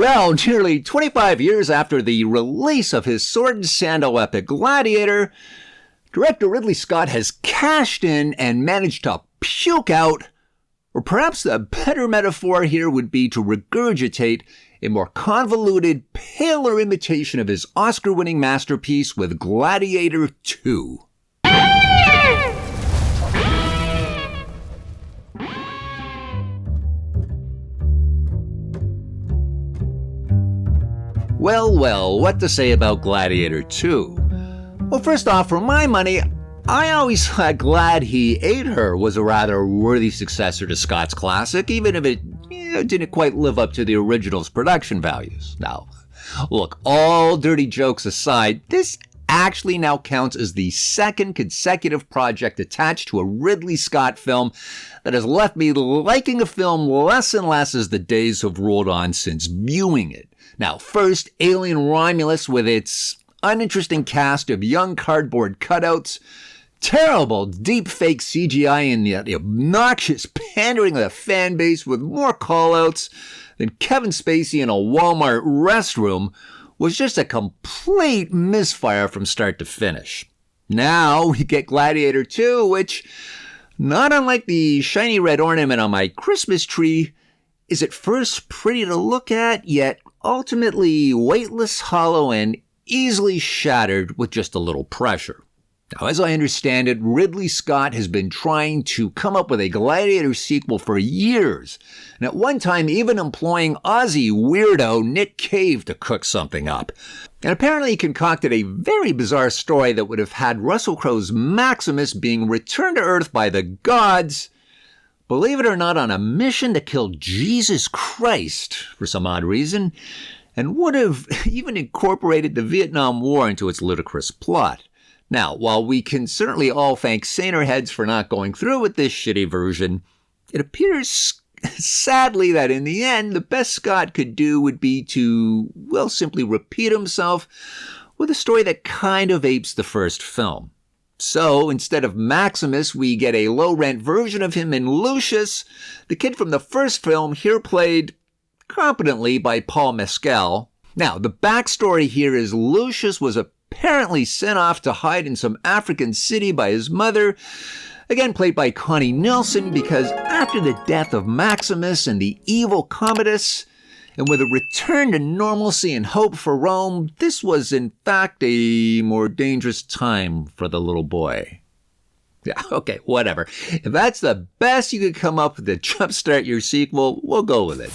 Well, nearly 25 years after the release of his sword and sandal epic Gladiator, director Ridley Scott has cashed in and managed to puke out, or perhaps a better metaphor here would be to regurgitate, a more convoluted, paler imitation of his Oscar-winning masterpiece with Gladiator 2. Well, what to say about Gladiator 2? Well, first off, for my money, I always thought Glad He Ate Her was a rather worthy successor to Scott's classic, even if it didn't quite live up to the original's production values. Now, look, all dirty jokes aside, this actually now counts as the second consecutive project attached to a Ridley Scott film that has left me liking a film less and less as the days have rolled on since viewing it. Now, first, Alien Romulus with its uninteresting cast of young cardboard cutouts, terrible deep fake CGI, and the obnoxious pandering of the fan base with more callouts than Kevin Spacey in a Walmart restroom was just a complete misfire from start to finish. Now we get Gladiator 2, which, not unlike the shiny red ornament on my Christmas tree, is at first pretty to look at, yet ultimately weightless, hollow, and easily shattered with just a little pressure. Now, as I understand it, Ridley Scott has been trying to come up with a Gladiator sequel for years, and at one time even employing Aussie weirdo Nick Cave to cook something up. And apparently he concocted a very bizarre story that would have had Russell Crowe's Maximus being returned to Earth by the gods, believe it or not, on a mission to kill Jesus Christ for some odd reason, and would have even incorporated the Vietnam War into its ludicrous plot. Now, while we can certainly all thank saner heads for not going through with this shitty version, it appears sadly that in the end, the best Scott could do would be to, well, simply repeat himself with a story that kind of apes the first film. So, instead of Maximus, we get a low-rent version of him in Lucius, the kid from the first film, here played competently by Paul Mescal. Now, the backstory here is Lucius was apparently sent off to hide in some African city by his mother, again played by Connie Nielsen, because after the death of Maximus and the evil Commodus, and with a return to normalcy and hope for Rome, this was in fact a more dangerous time for the little boy. Yeah, okay, whatever. If that's the best you could come up with to jumpstart your sequel, we'll go with it.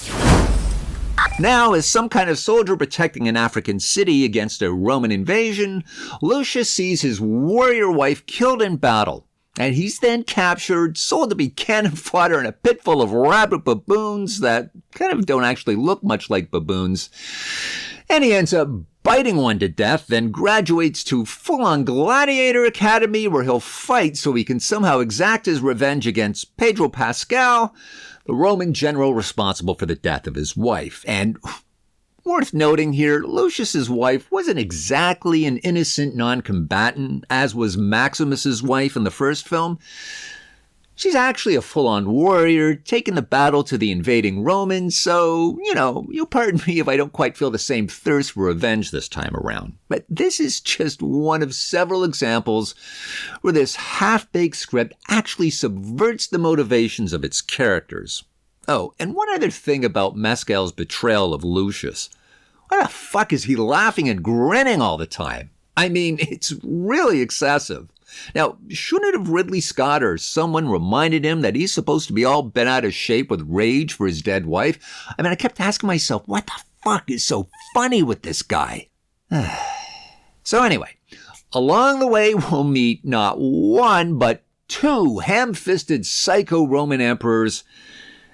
Now, as some kind of soldier protecting an African city against a Roman invasion, Lucius sees his warrior wife killed in battle, and he's then captured, sold to be cannon fodder in a pit full of rabid baboons that kind of don't actually look much like baboons. And he ends up biting one to death, then graduates to full-on Gladiator Academy where he'll fight so he can somehow exact his revenge against Pedro Pascal, the Roman general responsible for the death of his wife. And worth noting here, Lucius's wife wasn't exactly an innocent non-combatant, as was Maximus's wife in the first film. She's actually a full-on warrior, taking the battle to the invading Romans, so, you'll pardon me if I don't quite feel the same thirst for revenge this time around. But this is just one of several examples where this half-baked script actually subverts the motivations of its characters. Oh, and one other thing about Mescal's betrayal of Lucius. Why the fuck is he laughing and grinning all the time? I mean, it's really excessive. Now, shouldn't it have Ridley Scott or someone reminded him that he's supposed to be all bent out of shape with rage for his dead wife? I mean, I kept asking myself, what the fuck is so funny with this guy? So anyway, along the way, we'll meet not one, but two ham-fisted psycho Roman emperors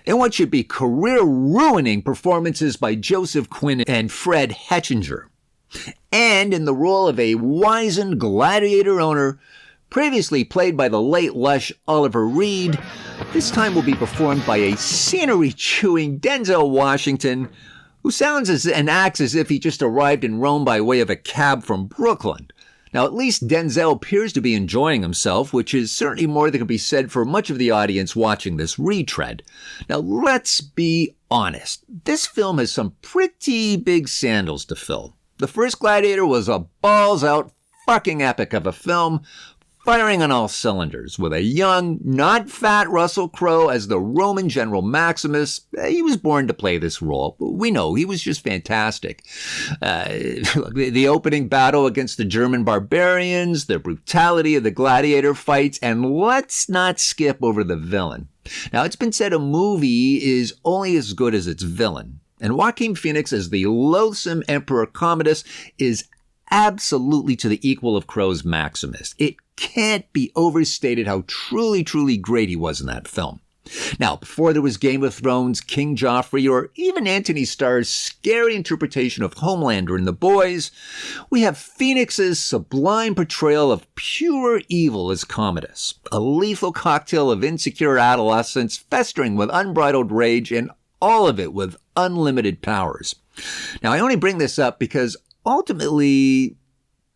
in what should be career-ruining performances by Joseph Quinn and Fred Hetchinger. And in the role of a wizened gladiator owner, previously played by the late lush Oliver Reed, this time will be performed by a scenery-chewing Denzel Washington, who sounds and acts as if he just arrived in Rome by way of a cab from Brooklyn. Now, at least Denzel appears to be enjoying himself, which is certainly more than can be said for much of the audience watching this retread. Now, let's be honest. This film has some pretty big sandals to fill. The first Gladiator was a balls-out fucking epic of a film, firing on all cylinders, with a young, not fat Russell Crowe as the Roman General Maximus. He was born to play this role. We know, he was just fantastic. The opening battle against the German barbarians, the brutality of the gladiator fights, and let's not skip over the villain. Now, it's been said a movie is only as good as its villain, and Joaquin Phoenix as the loathsome Emperor Commodus is absolutely to the equal of Crowe's Maximus. It can't be overstated how truly, truly great he was in that film. Now, before there was Game of Thrones, King Joffrey, or even Anthony Starr's scary interpretation of Homelander in The Boys, we have Phoenix's sublime portrayal of pure evil as Commodus, a lethal cocktail of insecure adolescence festering with unbridled rage, and all of it with unlimited powers. Now, I only bring this up because ultimately,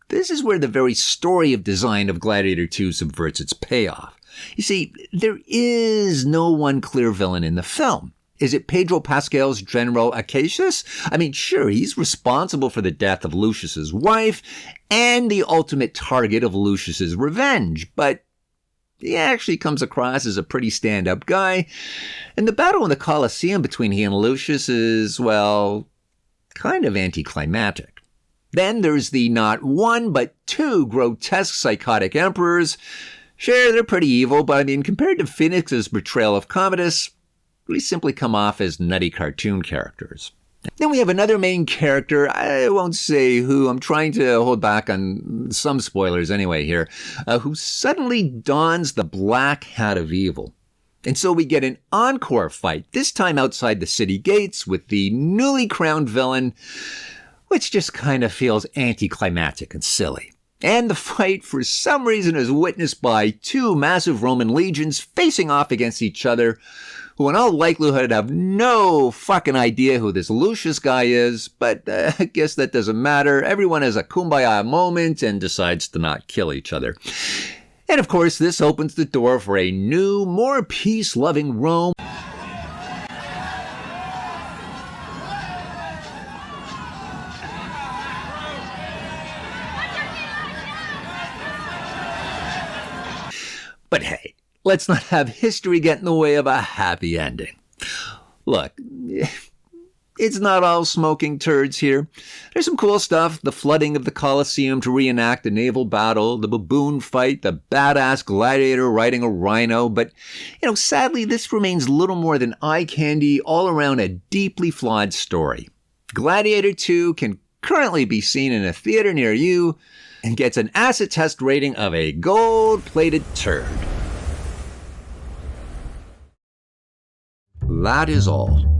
this is where the very story of design of Gladiator 2 subverts its payoff. You see, there is no one clear villain in the film. Is it Pedro Pascal's General Acacius? I mean, sure, he's responsible for the death of Lucius's wife and the ultimate target of Lucius's revenge, but he actually comes across as a pretty stand-up guy. And the battle in the Colosseum between he and Lucius is, well, kind of anticlimactic. Then there's the not one, but two grotesque psychotic emperors. Sure, they're pretty evil, but I mean, compared to Phoenix's portrayal of Commodus, they simply come off as nutty cartoon characters. Then we have another main character, I won't say who, I'm trying to hold back on some spoilers anyway here, who suddenly dons the black hat of evil. And so we get an encore fight, this time outside the city gates with the newly crowned villain, which just kind of feels anticlimactic and silly. And the fight, for some reason, is witnessed by two massive Roman legions facing off against each other, who in all likelihood have no fucking idea who this Lucius guy is, but I guess that doesn't matter. Everyone has a kumbaya moment and decides to not kill each other. And of course, this opens the door for a new, more peace-loving Rome. But hey, let's not have history get in the way of a happy ending. Look, it's not all smoking turds here. There's some cool stuff. The flooding of the Colosseum to reenact a naval battle, the baboon fight, the badass gladiator riding a rhino. But, sadly, this remains little more than eye candy all around a deeply flawed story. Gladiator 2 can currently be seen in a theater near you and gets an acid test rating of a gold-plated turd. That is all.